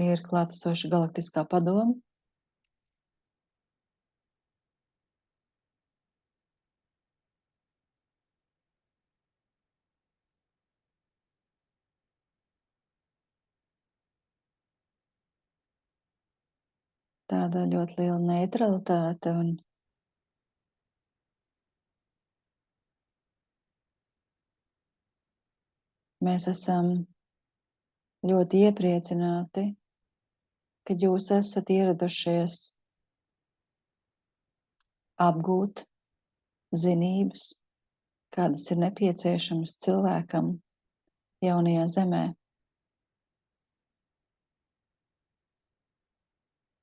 ir klātesoša Galaktiskā padome. Tāda ļoti liela neutralitāte un mēs esam ļoti iepriecināti, ka jūs esat ieradušies apgūt zinības, kādas ir nepieciešamas cilvēkam jaunajā zemē.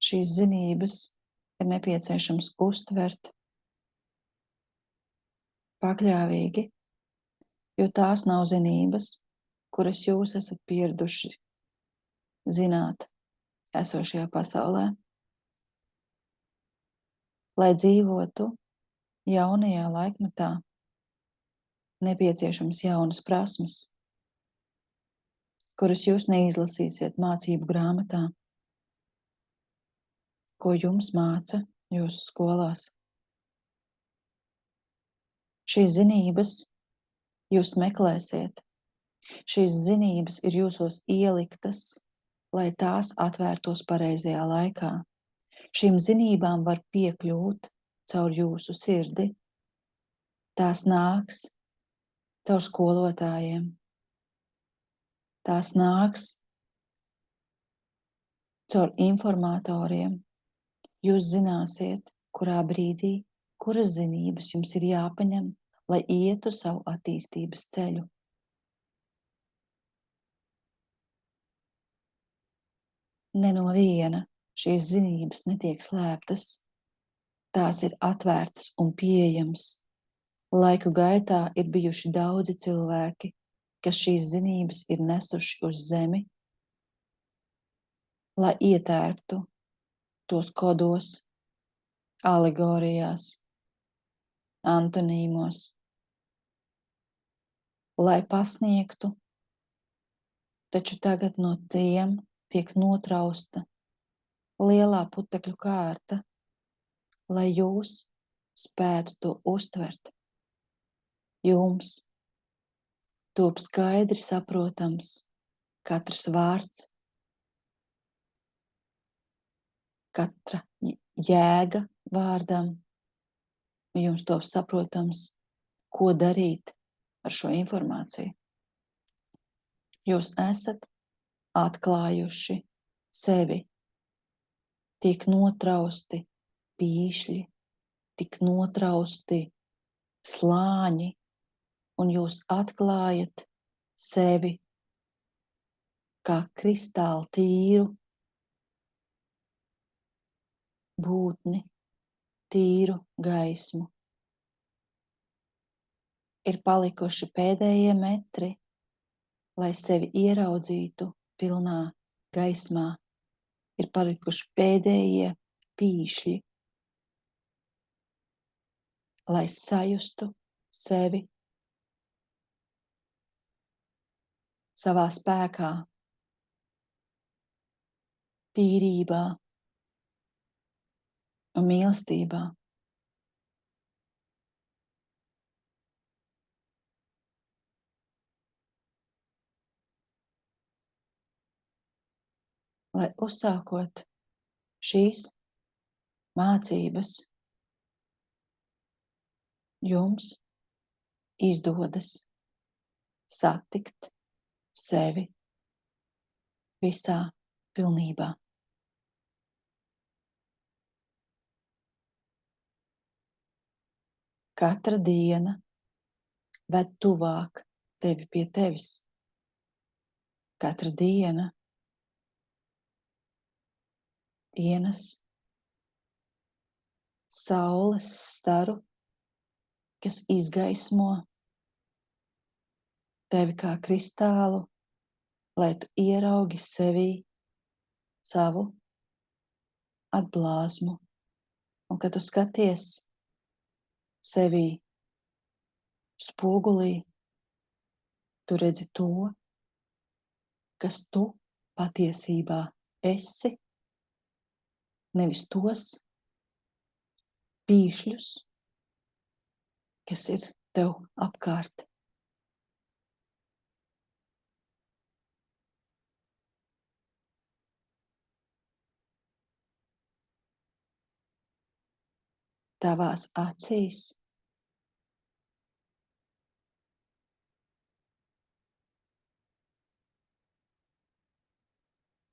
Šīs zinības ir nepieciešams uztvert pakļāvīgi, jo tās nav zinības, kuras jūs esat pieraduši zināt esošajā pasaulē. Lai dzīvotu jaunajā laikmetā, nepieciešamas jaunas prasmes, kuras jūs neizlasīsiet mācību grāmatā, ko jums māca jūsu skolās. Šīs zinības jūs meklēsiet. Šīs zinības ir jūsos ieliktas, lai tās atvērtos pareizajā laikā. Šīm zinībām var piekļūt caur jūsu sirdi. Tās nāks caur skolotājiem. Tās nāks caur informatoriem. Jūs zināsiet, kurā brīdī, kuras zinības jums ir jāpaņem, lai ietu savu attīstības ceļu. Ne no viena šīs zinības netiek slēptas. Tās ir atvērtas un pieejamas. Laiku gaitā ir bijuši daudzi cilvēki, kas šīs zinības ir nesuši uz zemi, lai ietērptu tos kodos, alegorijās, antonīmos, lai pasniegtu, taču tagad no tiem tiek notrausta lielā putekļu kārta, lai jūs spētu to uztvert. Jums top skaidri saprotams katrs vārds, katra jēga vārdam, jums top saprotams, ko darīt ar šo informāciju. Jūs esat atklājuši sevi, tiek notrausti pīšļi, tik notrausti slāņi, un jūs atklājat sevi kā kristāli tīru būtni, tīru gaismu. Ir palikuši pēdējie metri, lai sevi ieraudzītu pilnā gaismā. Ir palikuši pēdējie pīšļi, lai sajustu sevi savā spēkā, tīrībā un mīlestībā. Lai uzsākot šīs mācības, jums izdodas satikt sevi visā pilnībā. Katra diena ved tuvāk tevi pie tevis. Katra diena ienes saules staru, kas izgaismo tevi kā kristālu, lai tu ieraugi sevī savu atblāzmu. Un kad tu skaties sevī spogulī, tu redzi to, kas tu patiesībā esi, nevis tos pīšļus, kas ir tev apkārt. Tavās acīs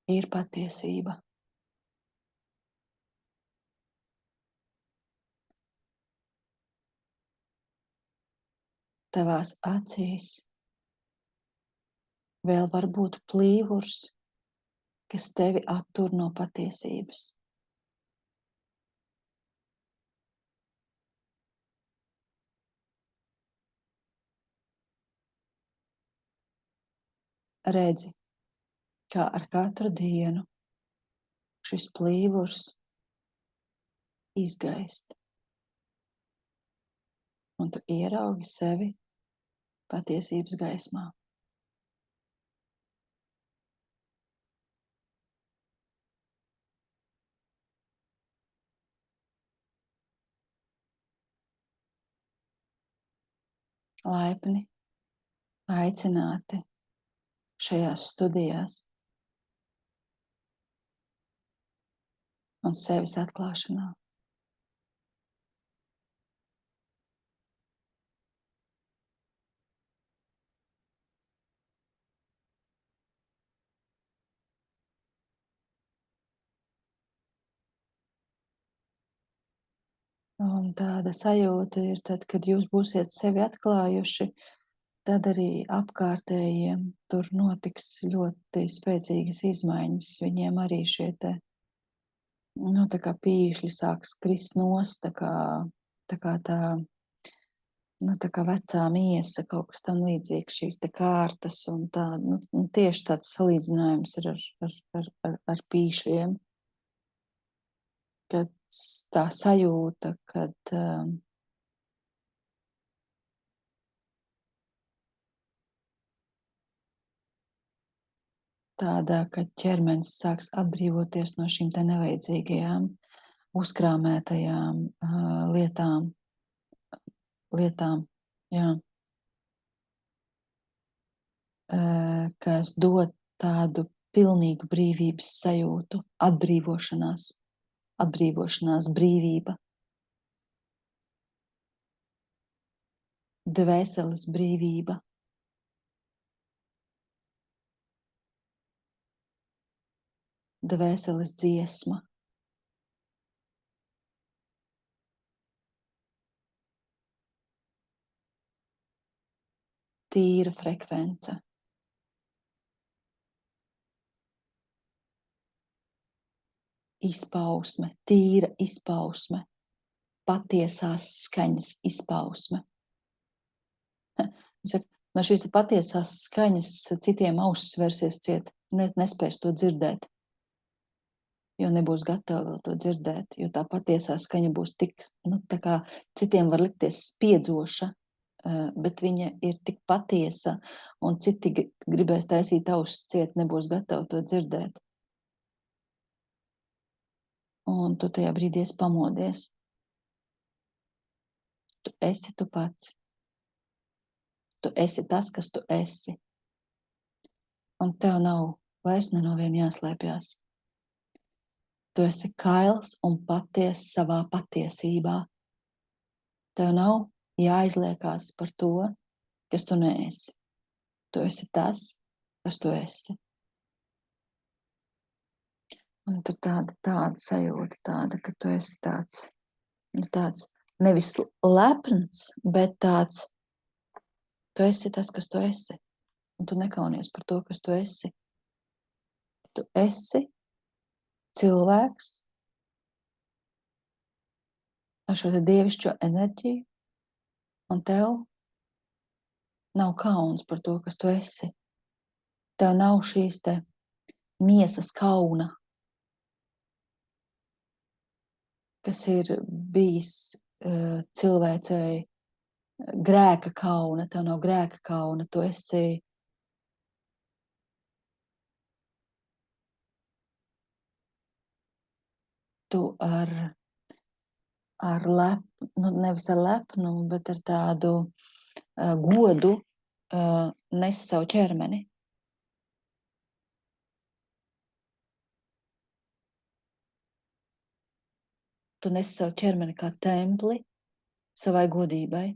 ir patiesība. Tavās acīs vēl var būt plīvurs, kas tevi attur no patiesības. Redzi, kā ar katru dienu šis plīvurs izgaist. Un tu ieraugi sevi patiesības gaismā. Laipni aicināti šajās studijās un sevis atklāšanā. Un tāda sajūta ir tad, kad jūs būsiet sevi atklājuši, tad arī apkārtējiem tur notiks ļoti spēcīgas izmaiņas. Viņiem arī šie te, tā kā pīšļi sāks krist nost, tā kā vecā miesa, kaut kas tam līdzīgs, šīs te kārtas un tā, tieši tāds salīdzinājums ir ar pīšļiem. Kad tā sajūta, kad tāda, ka ķermenis sāks atbrīvoties no šīm te nevajadzīgajām, uzkrāmētajām lietām, jā, kas dod tādu pilnīgu brīvības sajūtu, atbrīvošanās brīvība, dvēseles brīvība. Dvēseles dziesma. Tīra frekvence. Izpausme, tīra izpausme. Patiesās skaņas izpausme. No šīs patiesās skaņas citiem ausis vērsies ciet, nespēs to dzirdēt. Jo nebūs gatavi vēl to dzirdēt, jo tā patiesā skaņa būs tik, tā kā citiem var likties spiedzoša, bet viņa ir tik patiesa, un citi gribēs taisīt ausis ciet, nebūs gatavi to dzirdēt. Un tu tajā brīdī esi pamodies. Tu esi tu pats. Tu esi tas, kas tu esi. Un tev nav vairs ne no viena jāslēpjās. Tu esi kails un paties savā patiesībā. Tev nav jāizliekās par to, kas tu neesi. Tu esi tas, kas tu esi. Un tur tāda sajūta tāda, ka tu esi tāds nevis lepns, bet tāds, tu esi tas, kas tu esi. Un tu nekaunies par to, kas tu esi. Tu esi cilvēks ar šo te dievišķo enerģiju, un tev nav kauns par to, kas tu esi. Tev nav šīs te miesas kauna, kas ir bijis cilvēcei grēka kauna. Tev nav grēka kauna, tu esi tu nevis ar lepnumu, bet ar tādu godu nesi savu ķermeni. Tu nesi savu ķermeni kā templi savai godībai.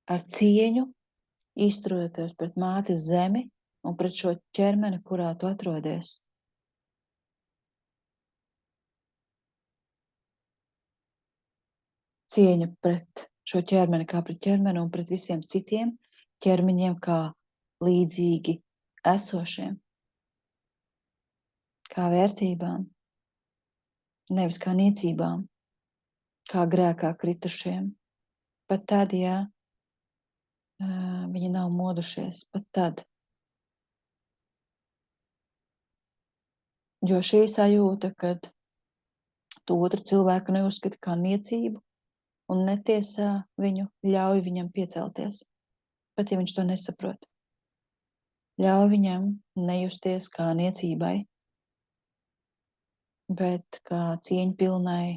Ar cieņu izturoties pret mātes zemi un pret šo ķermeni, kurā tu atrodies. Cieņa pret šo ķermeni kā pret ķermeni un pret visiem citiem ķermeņiem kā līdzīgi esošiem, kā vērtībām, nevis kā niecībām, kā grēkā kritušiem. Pat tad, ja viņi nav modušies, pat tad. Jo šī sajūta, kad tu otru cilvēku neuzskati kā niecību un netiesā viņu, ļauj viņam piecelties, pat ja viņš to nesaprot. Ļauj viņam nejusties kā niecībai, bet kā cieņpilnai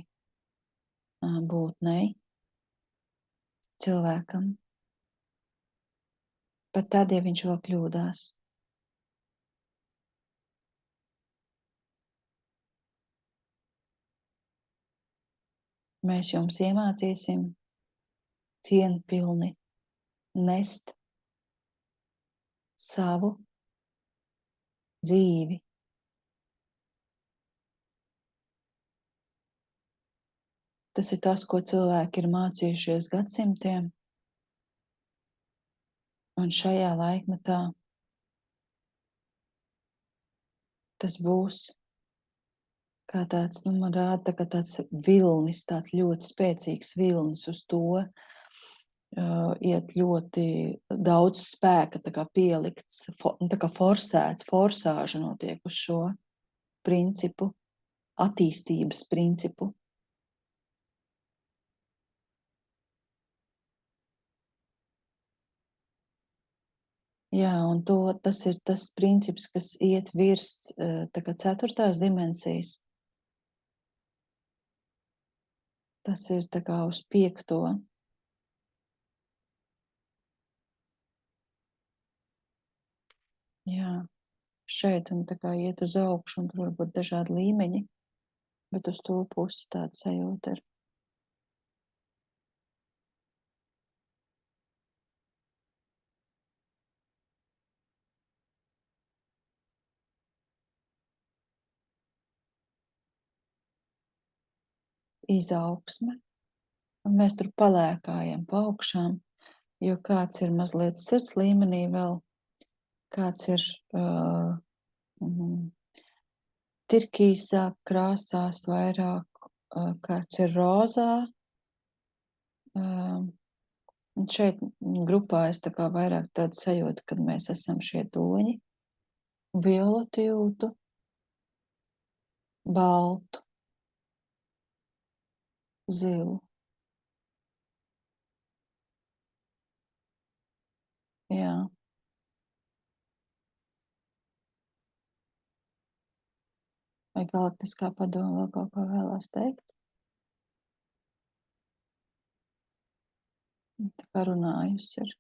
būtnei, cilvēkam. Pat tad, ja viņš vēl kļūdās. Mēs jums iemācīsim cieņpilni nest savu dzīvi. Tas ir tas, ko cilvēki ir mācījušies gadsimtiem. Un šajā laikmetā tas būs kā tāds, man rāda, tā kā tāds vilnis, tāds ļoti spēcīgs vilnis uz to, iet ļoti daudz spēka, tā kā pielikts, tā kā forsēts, forsāža notiek uz šo principu, attīstības principu. Jā, un tas ir tas princips, kas iet virs tā kā 4. dimensijas. Tas ir tā kā uz 5. Jā, šeit un tā kā iet uz augšu, un tur var būt dažādi līmeņi, bet uz to pusi tāda sajūta ir. Izaugsme, un mēs tur palēkājam pa augšām, jo kāds ir mazliet sirds līmenī vēl, kāds ir tirkīsā krāsās vairāk, kāds ir rozā. Un šeit grupā es tā kā vairāk tādu sajūtu, kad mēs esam šie toņi. Violetu jūtu, baltu, zilu. Jā. Vai galaktiskā padoma vēl kaut ko vēlās teikt? Tā kā runājusi ir.